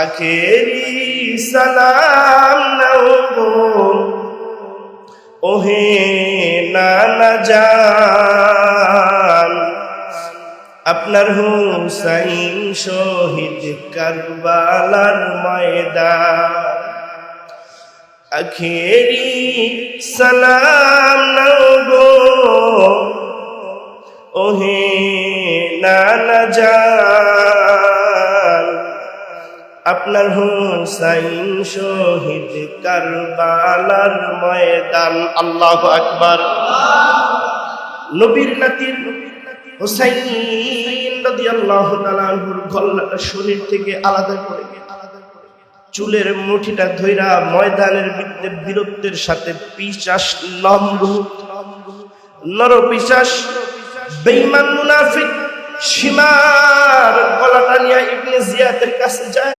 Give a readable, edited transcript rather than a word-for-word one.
আখেরি সালাম নাও গো ওহে নানা জান, আপনার হুসাইন শহীদ কারবালার ময়দান। আখেরি সালাম নাও গো ওহে নানা জান, আপনার হুসাইন শহীদ কারবালার ময়দান। আল্লাহু আকবার। নবীর নাতি হুসাইন রাদিয়াল্লাহু তাআলা আনহুর গলাটা শরীর থেকে আলাদা করে চুলের মুঠিটা ধইরা ময়দানের ভিতরে বীরত্বের সাথে পিশাচ নমরুদ নর পিশাচ বেঈমান মুনাফিক সীমার গলাটা নিয়ে ইবনে জিয়াদের কাছে যায়।